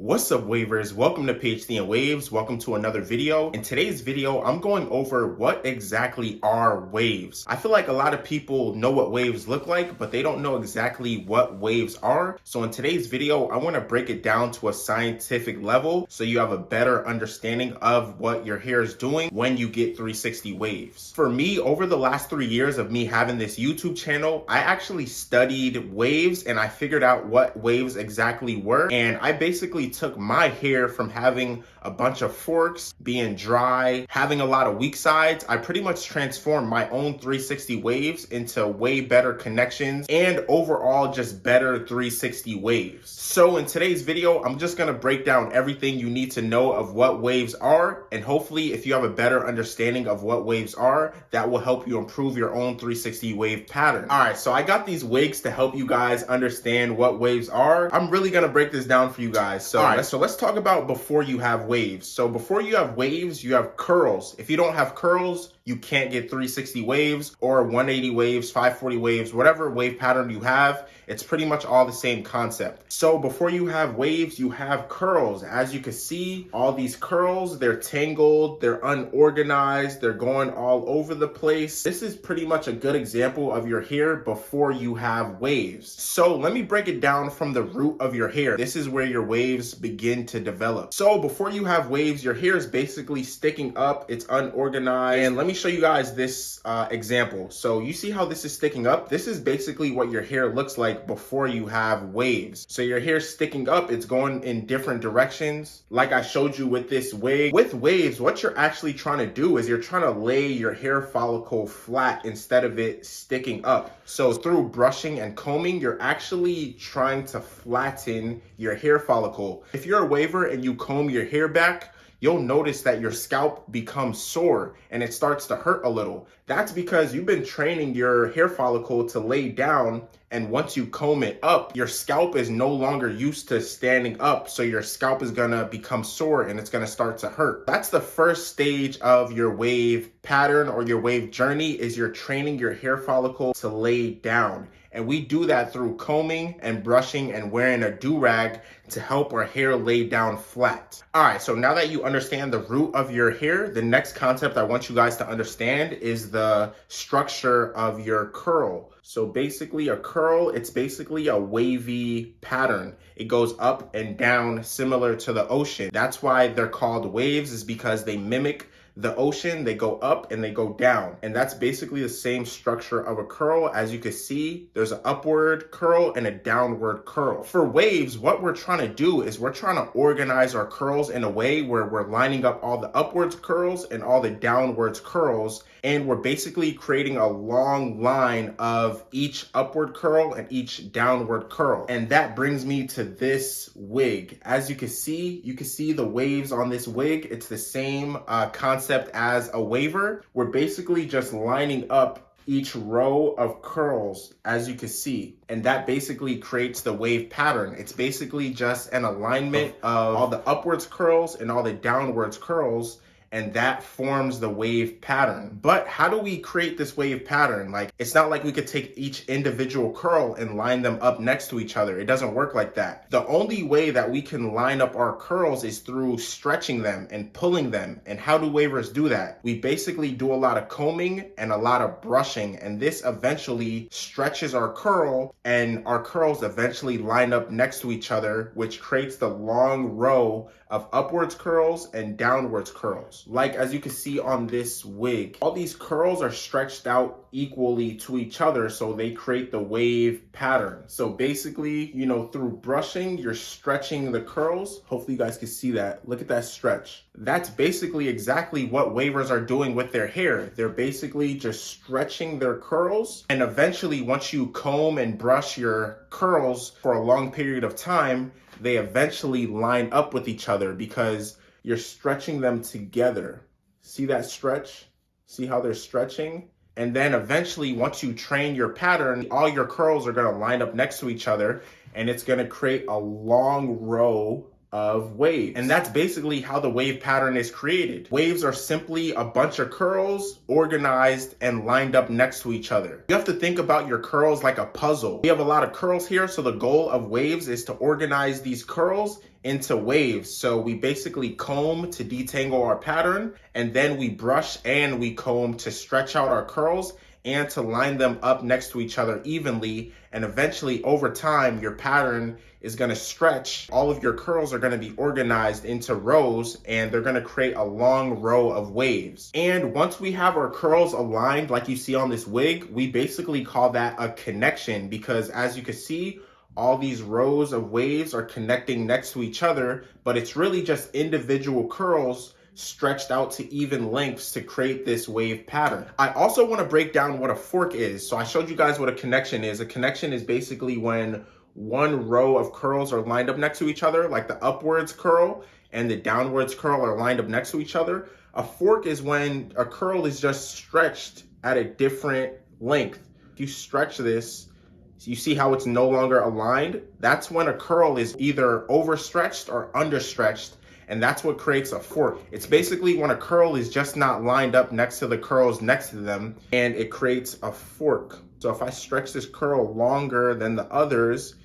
What's up, wavers? Welcome to PhD and Waves. Welcome to another video. In today's video, I'm going over what exactly are waves. I feel like a lot of people know what waves look like, but they don't know exactly what waves are. So in today's video, I want to break it down to a scientific level so you have a better understanding of what your hair is doing when you get 360 waves. For me, over the last 3 years of me having this YouTube channel, I actually studied waves and I figured out what waves exactly were. And I basically took my hair from having a bunch of forks, being dry, having a lot of weak sides. I pretty much transformed my own 360 waves into way better connections and overall just better 360 waves. So in today's video, I'm just gonna break down everything you need to know of what waves are, and hopefully if you have a better understanding of what waves are, that will help you improve your own 360 wave pattern. All right, so I got these wigs to help you guys understand what waves are. I'm really gonna break this down for you guys. So let's talk about before you have waves. So before you have waves, you have curls. If you don't have curls, you can't get 360 waves or 180 waves, 540 waves, whatever wave pattern you have. It's pretty much all the same concept. So before you have waves, you have curls. As you can see, all these curls, they're tangled, they're unorganized, they're going all over the place. This is pretty much a good example of your hair before you have waves. So let me break it down from the root of your hair. This is where your waves begin to develop. So before you have waves, your hair is basically sticking up, it's unorganized. And let me show you guys this example. So you see how this is sticking up? This is basically what your hair looks like before you have waves. So your hair's sticking up, it's going in different directions, like I showed you with this wig. With waves, what you're actually trying to do is you're trying to lay your hair follicle flat instead of it sticking up. So through brushing and combing, you're actually trying to flatten your hair follicle. If you're a waver and you comb your hair back, you'll notice that your scalp becomes sore and it starts to hurt a little. That's because you've been training your hair follicle to lay down, and once you comb it up, your scalp is no longer used to standing up, so your scalp is gonna become sore and it's gonna start to hurt. That's the first stage of your wave pattern or your wave journey, is you're training your hair follicle to lay down. And we do that through combing and brushing and wearing a do-rag to help our hair lay down flat. All right, so now that you understand the root of your hair, the next concept I want you guys to understand is the structure of your curl. So basically a curl, it's basically a wavy pattern. It goes up and down similar to the ocean. That's why they're called waves, is because they mimic the ocean. They go up and they go down. And that's basically the same structure of a curl. As you can see, there's an upward curl and a downward curl. For waves, what we're trying to do is we're trying to organize our curls in a way where we're lining up all the upwards curls and all the downwards curls. And we're basically creating a long line of each upward curl and each downward curl. And that brings me to this wig. As you can see the waves on this wig. It's the same concept as a waver. We're basically just lining up each row of curls, as you can see, and that basically creates the wave pattern. It's basically just an alignment of all the upwards curls and all the downwards curls, and that forms the wave pattern. But how do we create this wave pattern? Like, it's not like we could take each individual curl and line them up next to each other. It doesn't work like that. The only way that we can line up our curls is through stretching them and pulling them. And how do wavers do that? We basically do a lot of combing and a lot of brushing, and this eventually stretches our curl, and our curls eventually line up next to each other, which creates the long row of upwards curls and downwards curls. Like as you can see on this wig, all these curls are stretched out equally to each other, so they create the wave pattern. So basically, you know, through brushing, you're stretching the curls. Hopefully you guys can see that. Look at that stretch. That's basically exactly what wavers are doing with their hair. They're basically just stretching their curls, and eventually once you comb and brush your curls for a long period of time, they eventually line up with each other because you're stretching them together. See that stretch? See how they're stretching? And then eventually, once you train your pattern, all your curls are gonna line up next to each other, and it's gonna create a long row of waves. And that's basically how the wave pattern is created. Waves are simply a bunch of curls organized and lined up next to each other. You have to think about your curls like a puzzle. We have a lot of curls here, so the goal of waves is to organize these curls into waves. So we basically comb to detangle our pattern, and then we brush and we comb to stretch out our curls and to line them up next to each other evenly. And eventually, over time, your pattern is gonna stretch. All of your curls are gonna be organized into rows, and they're gonna create a long row of waves. And once we have our curls aligned, like you see on this wig, we basically call that a connection, because as you can see, all these rows of waves are connecting next to each other, but it's really just individual curls stretched out to even lengths to create this wave pattern. I also want to break down what a fork is. So I showed you guys what a connection is. A connection is basically when one row of curls are lined up next to each other, like the upwards curl and the downwards curl are lined up next to each other. A fork is when a curl is just stretched at a different length. If you stretch this, you see how it's no longer aligned? That's when a curl is either overstretched or understretched, and that's what creates a fork. It's basically when a curl is just not lined up next to the curls next to them, and it creates a fork. So if I stretch this curl longer than the others,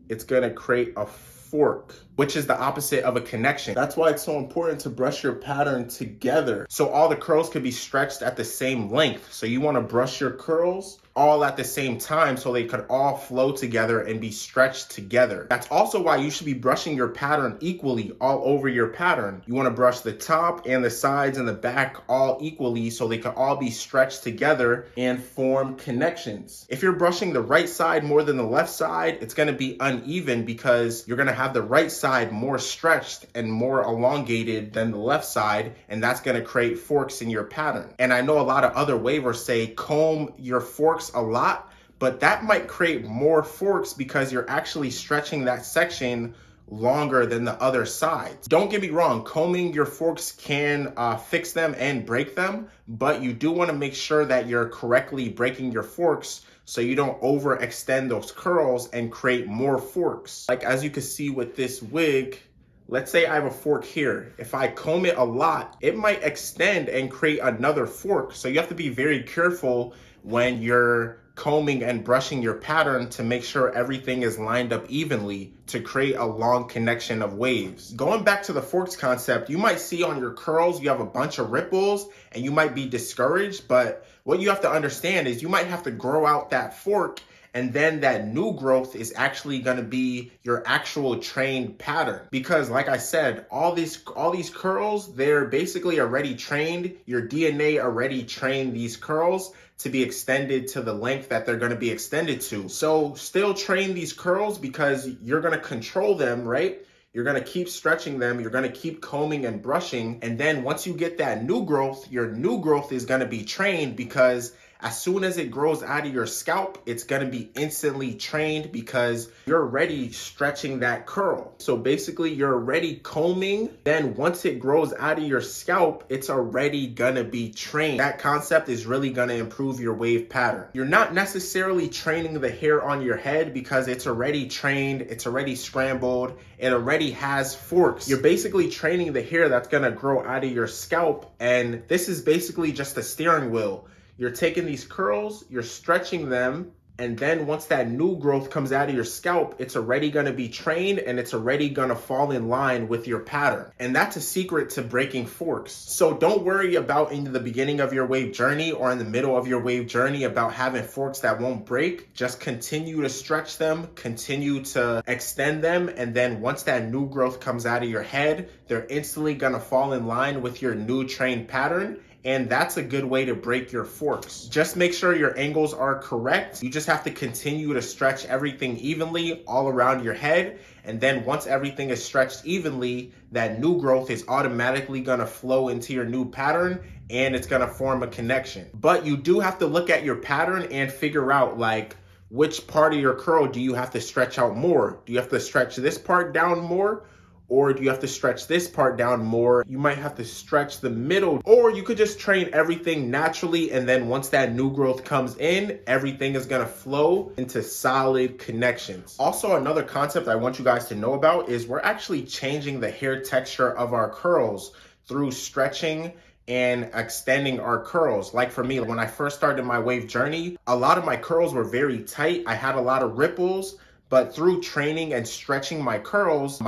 it's gonna create a fork, which is the opposite of a connection. That's why it's so important to brush your pattern together, so all the curls could be stretched at the same length. So you wanna brush your curls all at the same time so they could all flow together and be stretched together. That's also why you should be brushing your pattern equally all over your pattern. You wanna brush the top and the sides and the back all equally so they could all be stretched together and form connections. If you're brushing the right side more than the left side, it's gonna be uneven because you're gonna have the right side more stretched and more elongated than the left side, and that's gonna create forks in your pattern. And I know a lot of other wavers say comb your forks a lot, but that might create more forks because you're actually stretching that section longer than the other sides. Don't get me wrong, combing your forks can fix them and break them, but you do want to make sure that you're correctly breaking your forks so you don't overextend those curls and create more forks. Like as you can see with this wig, let's say I have a fork here. If I comb it a lot, it might extend and create another fork. So you have to be very careful when you're combing and brushing your pattern to make sure everything is lined up evenly to create a long connection of waves. Going back to the forks concept, you might see on your curls, you have a bunch of ripples and you might be discouraged, but what you have to understand is you might have to grow out that fork, and then that new growth is actually gonna be your actual trained pattern. Because like I said, all these curls, they're basically already trained. Your DNA already trained these curls to be extended to the length that they're gonna be extended to. So still train these curls because you're gonna control them, right? You're gonna keep stretching them, you're gonna keep combing and brushing, and then once you get that new growth, your new growth is gonna be trained because as soon as it grows out of your scalp, it's gonna be instantly trained because you're already stretching that curl. So basically you're already combing, then once it grows out of your scalp, it's already gonna be trained. That concept is really gonna improve your wave pattern. You're not necessarily training the hair on your head because it's already trained, it's already scrambled, it already has forks. You're basically training the hair that's gonna grow out of your scalp, and this is basically just a steering wheel. You're taking these curls, you're stretching them, and then once that new growth comes out of your scalp, it's already gonna be trained and it's already gonna fall in line with your pattern. And that's a secret to breaking forks. So don't worry about in the beginning of your wave journey or in the middle of your wave journey about having forks that won't break. Just continue to stretch them, continue to extend them, and then once that new growth comes out of your head, they're instantly gonna fall in line with your new trained pattern. And that's a good way to break your forks. Just make sure your angles are correct. You just have to continue to stretch everything evenly all around your head. And then once everything is stretched evenly, that new growth is automatically gonna flow into your new pattern and it's gonna form a connection. But you do have to look at your pattern and figure out like, which part of your curl do you have to stretch out more? Do you have to stretch this part down more? Or do you have to stretch this part down more? You might have to stretch the middle, or you could just train everything naturally, and then once that new growth comes in, everything is gonna flow into solid connections. Also, another concept I want you guys to know about is we're actually changing the hair texture of our curls through stretching and extending our curls. Like for me, when I first started my wave journey, a lot of my curls were very tight. I had a lot of ripples, But through training and stretching my curls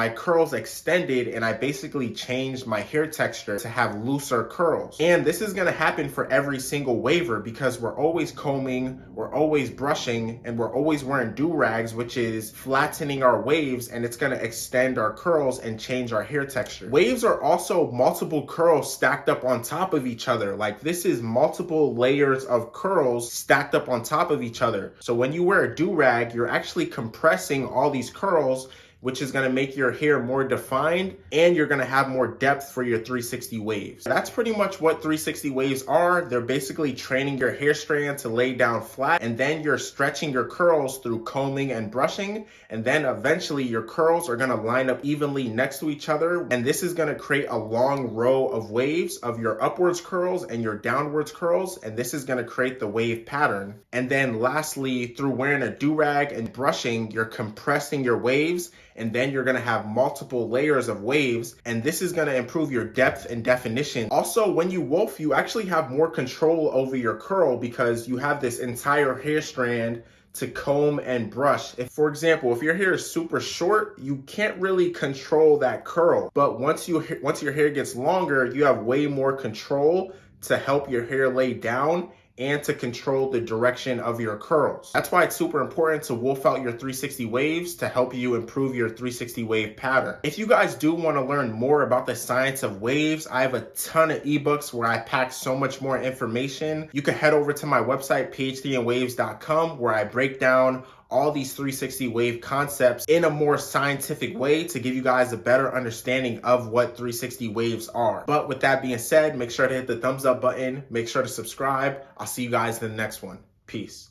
extended and I basically changed my hair texture to have looser curls. And this is gonna happen for every single waver because we're always combing, we're always brushing, and we're always wearing do-rags, which is flattening our waves, and it's gonna extend our curls and change our hair texture. Waves are also multiple curls stacked up on top of each other. Like this is multiple layers of curls stacked up on top of each other. So when you wear a do-rag, you're actually compressing all these curls, which is gonna make your hair more defined, and you're gonna have more depth for your 360 waves. That's pretty much what 360 waves are. They're basically training your hair strand to lay down flat, and then you're stretching your curls through combing and brushing, and then eventually your curls are gonna line up evenly next to each other, and this is gonna create a long row of waves of your upwards curls and your downwards curls, and this is gonna create the wave pattern. And then lastly, through wearing a do-rag and brushing, you're compressing your waves, and then you're gonna have multiple layers of waves, and this is gonna improve your depth and definition. Also, when you wolf, you actually have more control over your curl because you have this entire hair strand to comb and brush. If, for example, if your hair is super short, you can't really control that curl. But once your hair gets longer, you have way more control to help your hair lay down and to control the direction of your curls. That's why it's super important to wolf out your 360 waves to help you improve your 360 wave pattern. If you guys do want to learn more about the science of waves, I have a ton of ebooks where I pack so much more information. You can head over to my website, ph3andwaves.com, where I break down all these 360 wave concepts in a more scientific way to give you guys a better understanding of what 360 waves are. But with that being said, make sure to hit the thumbs up button, make sure to subscribe. I'll see you guys in the next one. Peace.